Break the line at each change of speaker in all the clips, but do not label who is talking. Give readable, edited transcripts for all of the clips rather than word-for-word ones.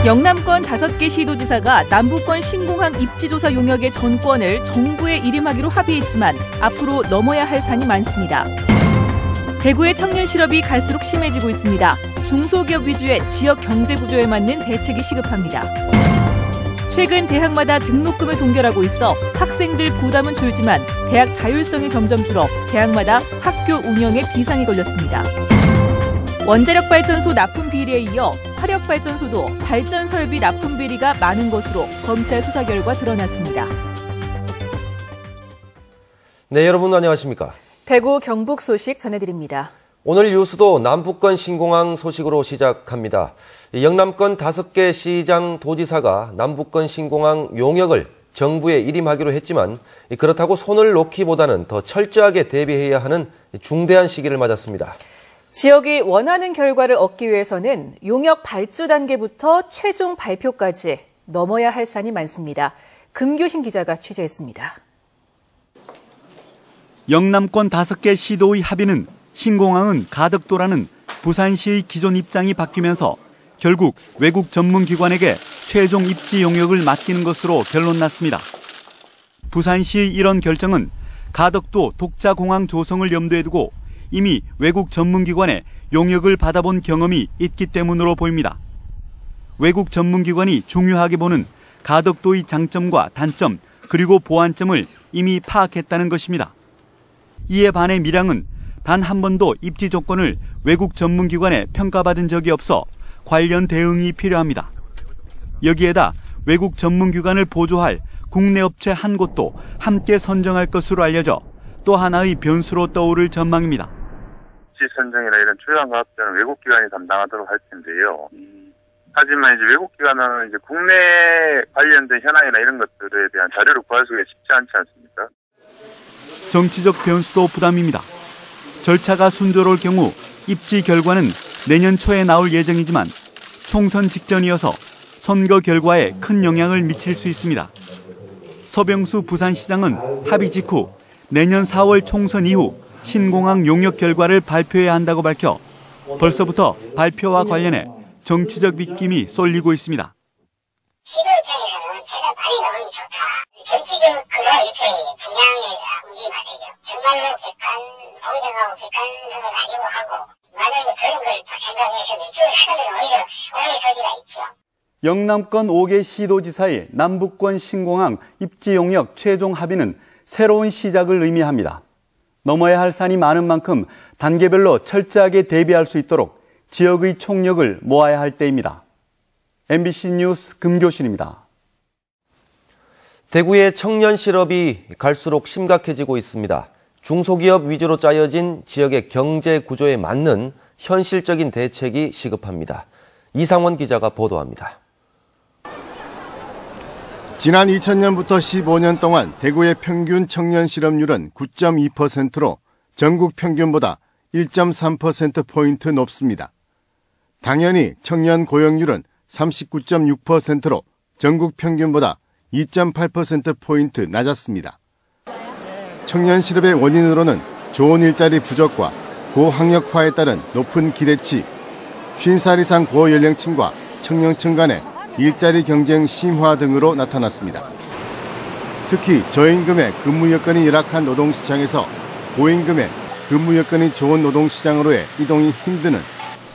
영남권 5개 시도지사가 남부권 신공항 입지조사 용역의 전권을 정부에 일임하기로 합의했지만 앞으로 넘어야 할 산이 많습니다. 대구의 청년 실업이 갈수록 심해지고 있습니다. 중소기업 위주의 지역 경제 구조에 맞는 대책이 시급합니다. 최근 대학마다 등록금을 동결하고 있어 학생들 부담은 줄지만 대학 자율성이 점점 줄어 대학마다 학교 운영에 비상이 걸렸습니다. 원자력 발전소 납품 비리에 이어 화력 발전소도 발전 설비 납품 비리가 많은 것으로 검찰 수사 결과 드러났습니다.
네, 여러분 안녕하십니까?
대구 경북 소식 전해드립니다.
오늘 뉴스도 남북권 신공항 소식으로 시작합니다. 영남권 5개 시장 도지사가 남북권 신공항 용역을 정부에 일임하기로 했지만 그렇다고 손을 놓기보다는 더 철저하게 대비해야 하는 중대한 시기를 맞았습니다.
지역이 원하는 결과를 얻기 위해서는 용역 발주 단계부터 최종 발표까지 넘어야 할 산이 많습니다. 금교신 기자가 취재했습니다.
영남권 5개 시도의 합의는 신공항은 가덕도라는 부산시의 기존 입장이 바뀌면서 결국 외국 전문기관에게 최종 입지 용역을 맡기는 것으로 결론났습니다. 부산시의 이런 결정은 가덕도 독자공항 조성을 염두에 두고 이미 외국 전문기관의 용역을 받아본 경험이 있기 때문으로 보입니다. 외국 전문기관이 중요하게 보는 가덕도의 장점과 단점 그리고 보완점을 이미 파악했다는 것입니다. 이에 반해 밀양은 단 한 번도 입지 조건을 외국 전문기관에 평가받은 적이 없어 관련 대응이 필요합니다. 여기에다 외국 전문기관을 보조할 국내 업체 한 곳도 함께 선정할 것으로 알려져 또 하나의 변수로 떠오를 전망입니다.
입지 선정이나 이런 중요한 과업들은 외국 기관이 담당하도록 할 텐데요. 하지만 이제 외국 기관은 이제 국내 관련된 현황이나 이런 것들에 대한 자료를 구하기가 쉽지 않지 않습니까?
정치적 변수도 부담입니다. 절차가 순조로울 경우 입지 결과는 내년 초에 나올 예정이지만 총선 직전이어서 선거 결과에 큰 영향을 미칠 수 있습니다. 서병수 부산시장은 합의 직후 내년 4월 총선 이후 신공항 용역 결과를 발표해야 한다고 밝혀 벌써부터 발표와 관련해 정치적 빗김이 쏠리고 있습니다.
시도 입장에서는 제가 빨리 나오는 게 좋다. 정치적 그런 일정이 분양에 문제가 되죠. 정말로 공정하고 객관성을 가지고 하고 만약에 그런 걸 더 생각해서 이쪽을 하면 오히려 오해의 소지가 있죠.
영남권 5개 시도지사의 남북권 신공항 입지 용역 최종 합의는 새로운 시작을 의미합니다. 넘어야 할 산이 많은 만큼 단계별로 철저하게 대비할 수 있도록 지역의 총력을 모아야 할 때입니다. MBC 뉴스 금교신입니다.
대구의 청년 실업이 갈수록 심각해지고 있습니다. 중소기업 위주로 짜여진 지역의 경제 구조에 맞는 현실적인 대책이 시급합니다. 이상원 기자가 보도합니다.
지난 2000년부터 15년 동안 대구의 평균 청년 실업률은 9.2%로 전국 평균보다 1.3%포인트 높습니다. 당연히 청년 고용률은 39.6%로 전국 평균보다 2.8%포인트 낮았습니다. 청년 실업의 원인으로는 좋은 일자리 부족과 고학력화에 따른 높은 기대치, 50살 이상 고연령층과 청년층 간의 일자리 경쟁 심화 등으로 나타났습니다. 특히 저임금의 근무 여건이 열악한 노동시장에서 고임금의 근무 여건이 좋은 노동시장으로의 이동이 힘드는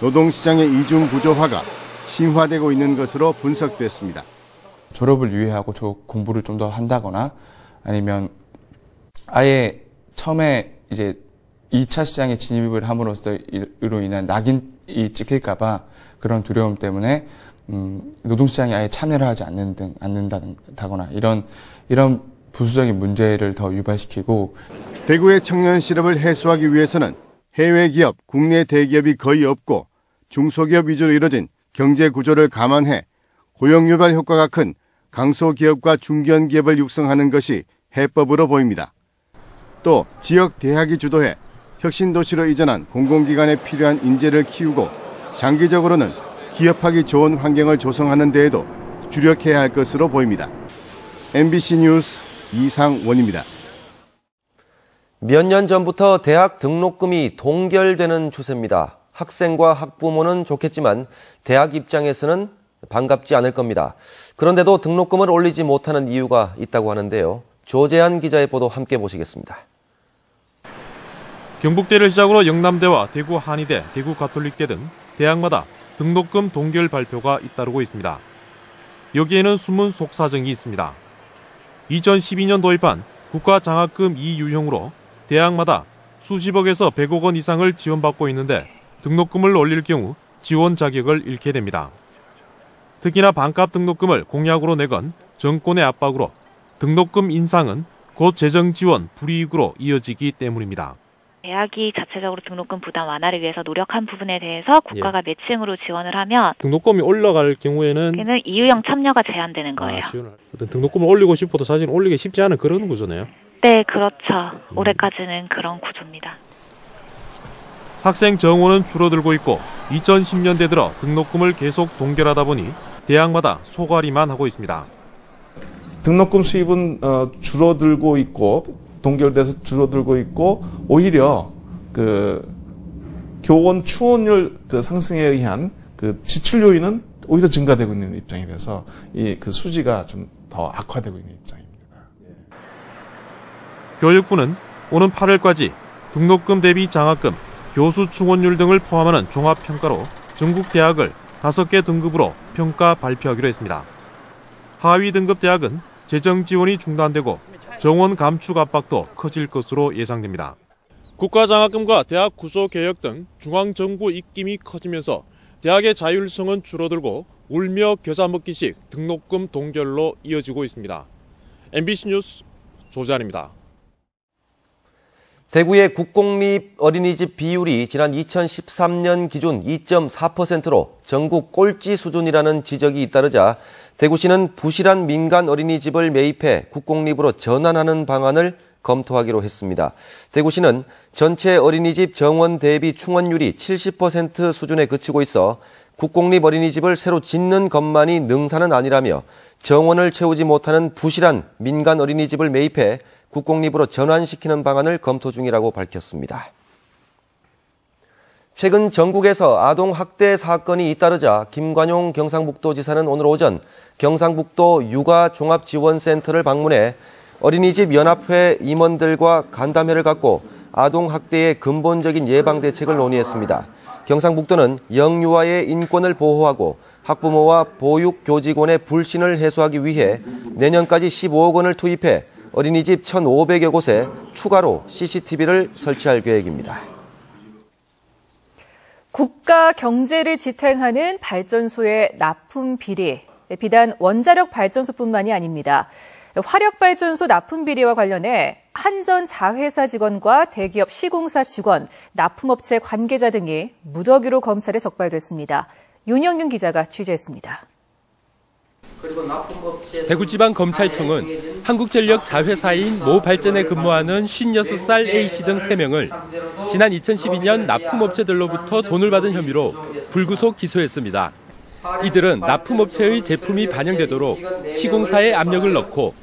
노동시장의 이중 구조화가 심화되고 있는 것으로 분석됐습니다.
졸업을 유예하고 공부를 좀 더 한다거나 아니면 아예 처음에 이제 2차 시장에 진입을 함으로써 이로 인한 낙인이 찍힐까봐 그런 두려움 때문에 노동시장에 아예 참여를 하지 않는다거나 이런 부수적인 문제를 더 유발시키고
대구의 청년 실업을 해소하기 위해서는 해외 기업, 국내 대기업이 거의 없고 중소기업 위주로 이뤄진 경제 구조를 감안해 고용 유발 효과가 큰 강소기업과 중견기업을 육성하는 것이 해법으로 보입니다. 또 지역 대학이 주도해 혁신도시로 이전한 공공기관에 필요한 인재를 키우고 장기적으로는 기업하기 좋은 환경을 조성하는 데에도 주력해야 할 것으로 보입니다. MBC 뉴스 이상원입니다.
몇 년 전부터 대학 등록금이 동결되는 추세입니다. 학생과 학부모는 좋겠지만 대학 입장에서는 반갑지 않을 겁니다. 그런데도 등록금을 올리지 못하는 이유가 있다고 하는데요. 조재한 기자의 보도 함께 보시겠습니다.
경북대를 시작으로 영남대와 대구 한의대, 대구 가톨릭대 등 대학마다 등록금 동결 발표가 잇따르고 있습니다. 여기에는 숨은 속사정이 있습니다. 2012년 도입한 국가장학금 2유형으로 대학마다 수십억에서 100억 원 이상을 지원받고 있는데 등록금을 올릴 경우 지원 자격을 잃게 됩니다. 특히나 반값 등록금을 공약으로 내건 정권의 압박으로 등록금 인상은 곧 재정 지원 불이익으로 이어지기 때문입니다.
대학이 자체적으로 등록금 부담 완화를 위해서 노력한 부분에 대해서 국가가 매칭으로 지원을 하면
등록금이 올라갈 경우에는
이유형 참여가 제한되는 거예요.
어떤 등록금을 올리고 싶어도 사실 올리기 쉽지 않은 그런 구조네요.
네, 그렇죠. 올해까지는 그런 구조입니다.
학생 정원은 줄어들고 있고 2010년대 들어 등록금을 계속 동결하다 보니 대학마다 소갈이만 하고 있습니다.
등록금 수입은 줄어들고 있고 동결돼서 줄어들고 있고 오히려 그 교원 충원율 상승에 의한 그 지출 요인은 오히려 증가되고 있는 입장이라서 이 그 수지가 좀 더 악화되고 있는 입장입니다.
교육부는 오는 8월까지 등록금 대비 장학금, 교수 충원율 등을 포함하는 종합평가로 전국 대학을 5개 등급으로 평가 발표하기로 했습니다. 하위 등급 대학은 재정 지원이 중단되고 정원 감축 압박도 커질 것으로 예상됩니다. 국가장학금과 대학 구조 개혁 등 중앙정부 입김이 커지면서 대학의 자율성은 줄어들고 울며 겨자 먹기식 등록금 동결로 이어지고 있습니다. MBC 뉴스 조재환입니다.
대구의 국공립 어린이집 비율이 지난 2013년 기준 2.4%로 전국 꼴찌 수준이라는 지적이 잇따르자 대구시는 부실한 민간 어린이집을 매입해 국공립으로 전환하는 방안을 검토하기로 했습니다. 대구시는 전체 어린이집 정원 대비 충원율이 70% 수준에 그치고 있어 국공립 어린이집을 새로 짓는 것만이 능사는 아니라며 정원을 채우지 못하는 부실한 민간 어린이집을 매입해 국공립으로 전환시키는 방안을 검토 중이라고 밝혔습니다. 최근 전국에서 아동학대 사건이 잇따르자 김관용 경상북도지사는 오늘 오전 경상북도 육아종합지원센터를 방문해 어린이집 연합회 임원들과 간담회를 갖고 아동학대의 근본적인 예방 대책을 논의했습니다. 경상북도는 영유아의 인권을 보호하고 학부모와 보육교직원의 불신을 해소하기 위해 내년까지 15억 원을 투입해 어린이집 1,500여 곳에 추가로 CCTV를 설치할 계획입니다.
국가 경제를 지탱하는 발전소의 납품 비리, 비단 원자력 발전소뿐만이 아닙니다. 화력발전소 납품 비리와 관련해 한전 자회사 직원과 대기업 시공사 직원, 납품업체 관계자 등이 무더기로 검찰에 적발됐습니다. 윤영균 기자가 취재했습니다.
대구지방검찰청은 한국전력 자회사인 모 발전에 근무하는 56살 A씨 등 3명을 지난 2012년 납품업체들로부터 돈을 받은 혐의로 불구속 기소했습니다. 이들은 납품업체의 제품이 반영되도록 시공사에 압력을 넣고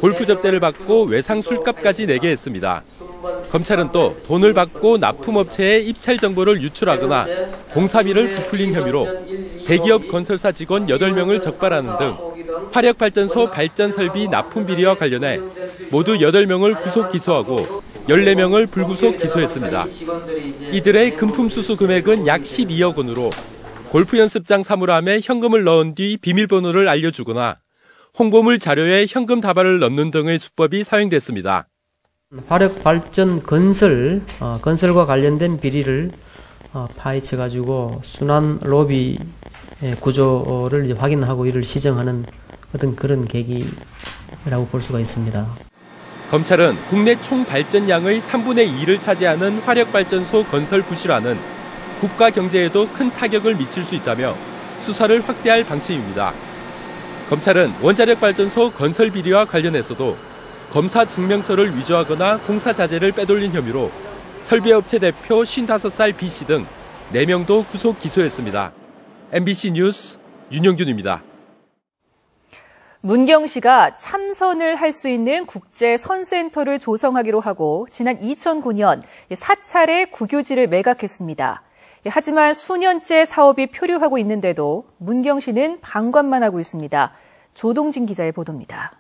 골프 접대를 받고 외상 술값까지 내게 했습니다. 검찰은 또 돈을 받고 납품업체의 입찰 정보를 유출하거나 공사비를 부풀린 혐의로 대기업 건설사 직원 8명을 적발하는 등 화력발전소 발전 설비 납품 비리와 관련해 모두 8명을 구속 기소하고 14명을 불구속 기소했습니다. 이들의 금품 수수 금액은 약 12억 원으로 골프 연습장 사물함에 현금을 넣은 뒤 비밀번호를 알려주거나 홍보물 자료에 현금 다발을 넣는 등의 수법이 사용됐습니다.
화력발전 건설과 관련된 비리를 파헤쳐가지고 순환 로비 구조를 이제 확인하고 이를 시정하는 어떤 그런 계기라고 볼 수가 있습니다.
검찰은 국내 총 발전량의 3분의 2를 차지하는 화력발전소 건설 부실화는 국가 경제에도 큰 타격을 미칠 수 있다며 수사를 확대할 방침입니다. 검찰은 원자력발전소 건설 비리와 관련해서도 검사 증명서를 위조하거나 공사 자재를 빼돌린 혐의로 설비업체 대표 55살 B씨 등 4명도 구속 기소했습니다. MBC 뉴스 윤영균입니다.
문경시가 참선을 할 수 있는 국제선센터를 조성하기로 하고 지난 2009년 4차례 국유지를 매각했습니다. 하지만 수년째 사업이 표류하고 있는데도 문경시는 방관만 하고 있습니다. 조동진 기자의 보도입니다.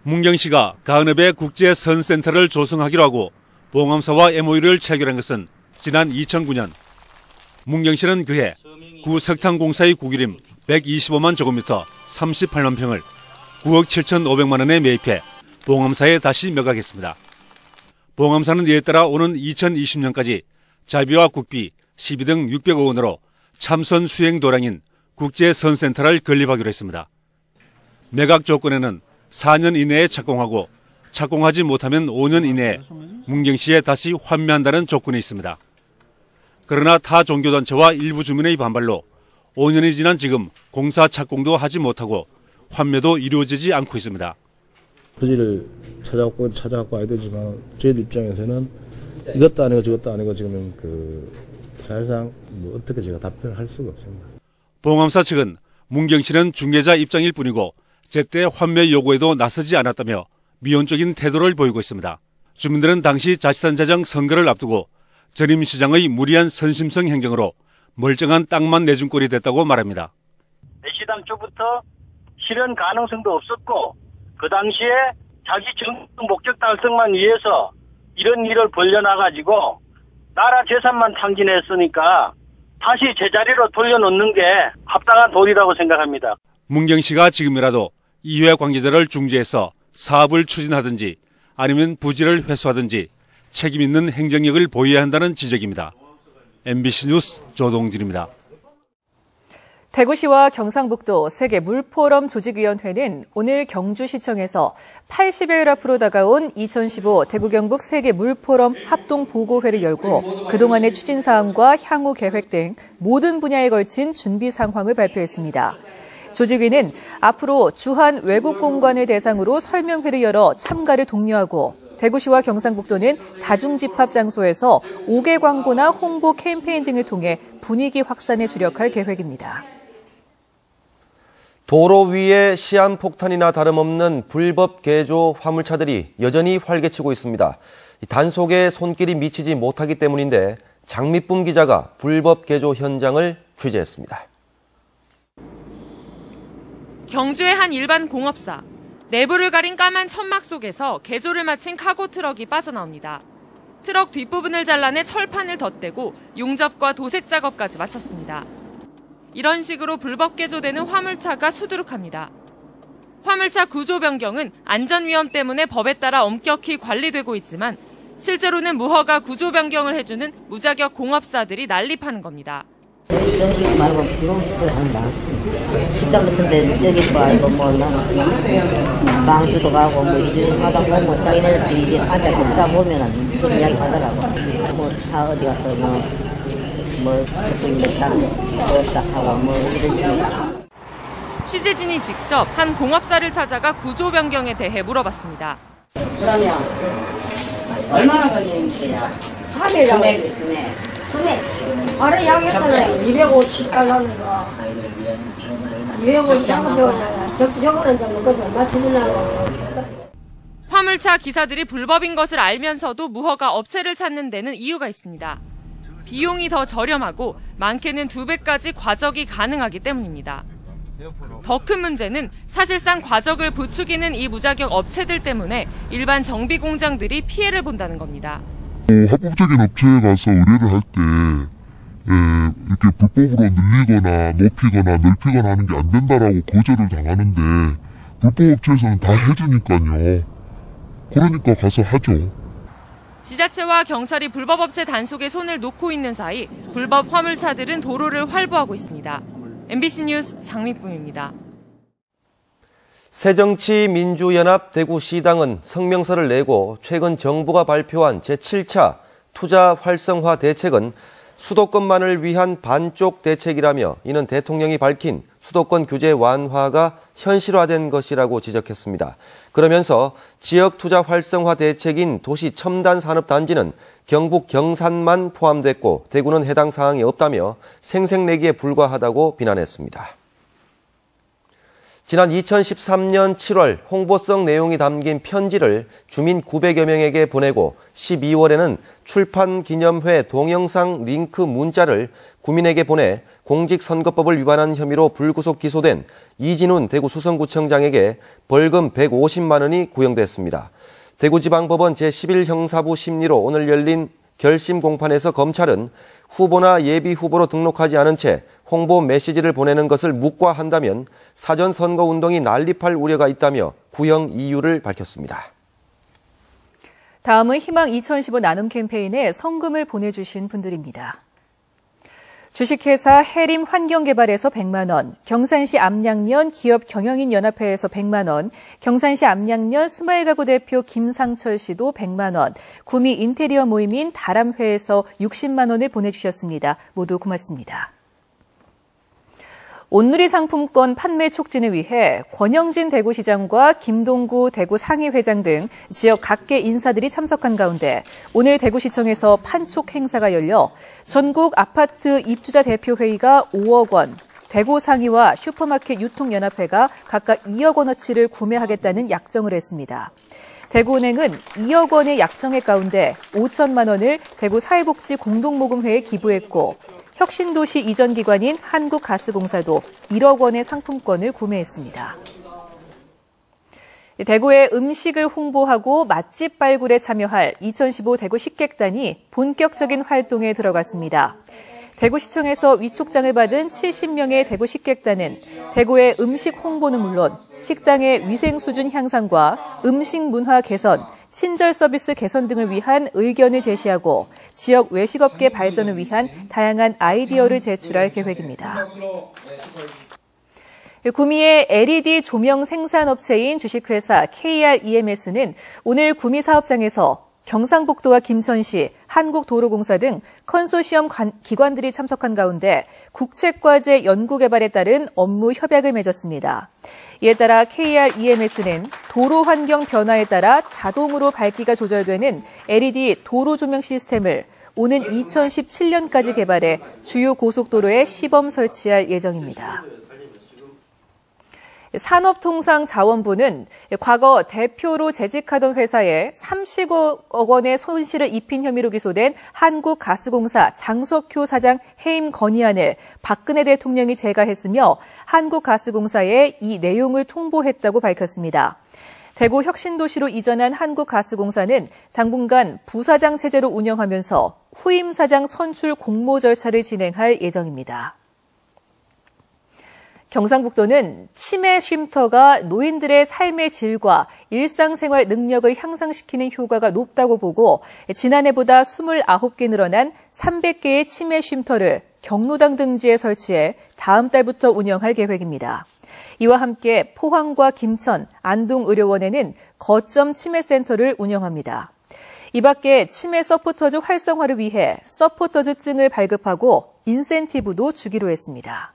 문경시가 가은읍에 국제선센터를 조성하기로 하고 봉암사와 MOU를 체결한 것은 지난 2009년. 문경시는 그해 구석탄공사의 국유림 125만 제곱미터 38만 평을 9억 7,500만 원에 매입해 봉암사에 다시 매각했습니다. 봉암사는 이에 따라 오는 2020년까지 자비와 국비, 시비 등 600억 원으로 참선 수행 도량인 국제선센터를 건립하기로 했습니다. 매각 조건에는 4년 이내에 착공하고 착공하지 못하면 5년 이내에 문경시에 다시 환매한다는 조건이 있습니다. 그러나 타 종교단체와 일부 주민의 반발로 5년이 지난 지금 공사 착공도 하지 못하고 환매도 이루어지지 않고 있습니다.
부지를 찾아갖고 와야 되지만 저희들 입장에서는 이것도 아니고 저것도 아니고 지금 사실상 어떻게 제가 답변을 할 수가 없습니다.
봉암사 측은 문경시는 중개자 입장일 뿐이고 제때 환매 요구에도 나서지 않았다며 미온적인 태도를 보이고 있습니다. 주민들은 당시 자치단체장 선거를 앞두고 전임시장의 무리한 선심성 행정으로 멀쩡한 땅만 내준 꼴이 됐다고 말합니다.
애시당초부터 실현 가능성도 없었고 그 당시에 자기 정책 목적 달성만 위해서 이런 일을 벌려놔가지고 나라 재산만 탕진했으니까 다시 제자리로 돌려놓는 게 합당한 도리라고 생각합니다.
문경시가 지금이라도 이회 관계자를 중재해서 사업을 추진하든지 아니면 부지를 회수하든지 책임 있는 행정력을 보여야 한다는 지적입니다. MBC 뉴스 조동진입니다.
대구시와 경상북도 세계물포럼 조직위원회는 오늘 경주시청에서 80여일 앞으로 다가온 2015 대구-경북 세계물포럼 합동보고회를 열고 그동안의 추진사항과 향후 계획 등 모든 분야에 걸친 준비 상황을 발표했습니다. 조직위는 앞으로 주한 외국 공관을 대상으로 설명회를 열어 참가를 독려하고 대구시와 경상북도는 다중집합 장소에서 5개 광고나 홍보 캠페인 등을 통해 분위기 확산에 주력할 계획입니다.
도로 위에 시한폭탄이나 다름없는 불법 개조 화물차들이 여전히 활개치고 있습니다. 단속에 손길이 미치지 못하기 때문인데 장미쁨 기자가 불법 개조 현장을 취재했습니다.
경주의 한 일반 공업사. 내부를 가린 까만 천막 속에서 개조를 마친 카고 트럭이 빠져나옵니다. 트럭 뒷부분을 잘라내 철판을 덧대고 용접과 도색 작업까지 마쳤습니다. 이런 식으로 불법 개조되는 화물차가 수두룩합니다. 화물차 구조 변경은 안전위험 때문에 법에 따라 엄격히 관리되고 있지만 실제로는 무허가 구조 변경을 해주는 무자격 공업사들이 난립하는 겁니다.
정식 말고 비공식을 한다. 식당 같은데 여기 거 아니고 망주도 가고 이런 하다 보면 자기네들끼리 이제 앉아 듣다 보면은 좀 이야기 하더라고. 차 어디 가서 스프링 하고 이런 식으로.
취재진이 직접 한 공업사를 찾아가 구조 변경에 대해 물어봤습니다.
그러면 얼마나 걸리는 거야?
3일 금액. 바로 이야기했잖아요. 250달러는 거. 250달러. 저거는 좀 그것을 얼마 치느냐고.
화물차 기사들이 불법인 것을 알면서도 무허가 업체를 찾는 데는 이유가 있습니다. 비용이 더 저렴하고 많게는 2배까지 과적이 가능하기 때문입니다. 더 큰 문제는 사실상 과적을 부추기는 이 무자격 업체들 때문에 일반 정비 공장들이 피해를 본다는 겁니다.
합법적인 업체에 가서 의뢰를 할 때 이렇게 불법으로 늘리거나 높이거나 넓히거나 하는 게 안 된다라고 거절을 당하는데 불법 업체에서는 다 해주니까요. 그러니까 가서 하죠.
지자체와 경찰이 불법업체 단속에 손을 놓고 있는 사이 불법 화물차들은 도로를 활보하고 있습니다. MBC 뉴스 장미쁨입니다.
새정치민주연합 대구시당은 성명서를 내고 최근 정부가 발표한 제7차 투자 활성화 대책은 수도권만을 위한 반쪽 대책이라며 이는 대통령이 밝힌 수도권 규제 완화가 현실화된 것이라고 지적했습니다. 그러면서 지역 투자 활성화 대책인 도시 첨단 산업단지는 경북 경산만 포함됐고 대구는 해당 사항이 없다며 생색내기에 불과하다고 비난했습니다. 지난 2013년 7월 홍보성 내용이 담긴 편지를 주민 900여 명에게 보내고 12월에는 출판기념회 동영상 링크 문자를 구민에게 보내 공직선거법을 위반한 혐의로 불구속 기소된 이진훈 대구 수성구청장에게 벌금 150만 원이 구형됐습니다. 대구지방법원 제11형사부 심리로 오늘 열린 결심 공판에서 검찰은 후보나 예비 후보로 등록하지 않은 채 홍보 메시지를 보내는 것을 묵과한다면 사전 선거 운동이 난립할 우려가 있다며 구형 이유를 밝혔습니다.
다음은 희망 2015 나눔 캠페인에 성금을 보내주신 분들입니다. 주식회사 해림 환경개발에서 100만 원, 경산시 암양면 기업 경영인 연합회에서 100만 원, 경산시 암양면 스마일 가구 대표 김상철 씨도 100만 원, 구미 인테리어 모임인 다람회에서 60만 원을 보내주셨습니다. 모두 고맙습니다. 온누리 상품권 판매 촉진을 위해 권영진 대구시장과 김동구 대구상의회장 등 지역 각계 인사들이 참석한 가운데 오늘 대구시청에서 판촉 행사가 열려 전국 아파트 입주자 대표회의가 5억 원, 대구상의와 슈퍼마켓 유통연합회가 각각 2억 원어치를 구매하겠다는 약정을 했습니다. 대구은행은 2억 원의 약정액 가운데 5천만 원을 대구사회복지공동모금회에 기부했고 혁신도시 이전 기관인 한국가스공사도 1억 원의 상품권을 구매했습니다. 대구의 음식을 홍보하고 맛집 발굴에 참여할 2015 대구 식객단이 본격적인 활동에 들어갔습니다. 대구시청에서 위촉장을 받은 70명의 대구 식객단은 대구의 음식 홍보는 물론 식당의 위생 수준 향상과 음식 문화 개선, 친절 서비스 개선 등을 위한 의견을 제시하고 지역 외식업계 발전을 위한 다양한 아이디어를 제출할 계획입니다. 구미의 LED 조명 생산업체인 주식회사 KREMS는 오늘 구미 사업장에서 경상북도와 김천시, 한국도로공사 등 컨소시엄 기관들이 참석한 가운데 국책과제 연구개발에 따른 업무 협약을 맺었습니다. 이에 따라 KREMS는 도로 환경 변화에 따라 자동으로 밝기가 조절되는 LED 도로 조명 시스템을 오는 2017년까지 개발해 주요 고속도로에 시범 설치할 예정입니다. 산업통상자원부는 과거 대표로 재직하던 회사에 30억 원의 손실을 입힌 혐의로 기소된 한국가스공사 장석효 사장 해임 건의안을 박근혜 대통령이 제거했으며 한국가스공사에 이 내용을 통보했다고 밝혔습니다. 대구 혁신도시로 이전한 한국가스공사는 당분간 부사장 체제로 운영하면서 후임 사장 선출 공모 절차를 진행할 예정입니다. 경상북도는 치매 쉼터가 노인들의 삶의 질과 일상생활 능력을 향상시키는 효과가 높다고 보고 지난해보다 29개 늘어난 300개의 치매 쉼터를 경로당 등지에 설치해 다음 달부터 운영할 계획입니다. 이와 함께 포항과 김천, 안동의료원에는 거점 치매센터를 운영합니다. 이 밖에 치매 서포터즈 활성화를 위해 서포터즈증을 발급하고 인센티브도 주기로 했습니다.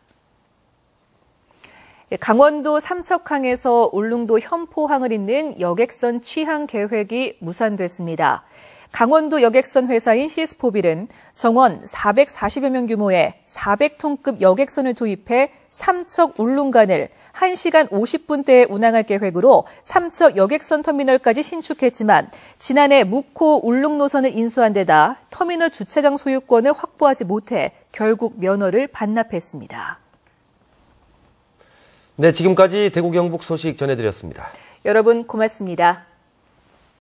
강원도 삼척항에서 울릉도 현포항을 잇는 여객선 취항 계획이 무산됐습니다. 강원도 여객선 회사인 시스포빌은 정원 440여 명 규모의 400톤급 여객선을 도입해 삼척 울릉간을 1시간 50분대에 운항할 계획으로 삼척 여객선 터미널까지 신축했지만 지난해 묵호 울릉 노선을 인수한 데다 터미널 주차장 소유권을 확보하지 못해 결국 면허를 반납했습니다.
네, 지금까지 대구 경북 소식 전해드렸습니다.
여러분 고맙습니다.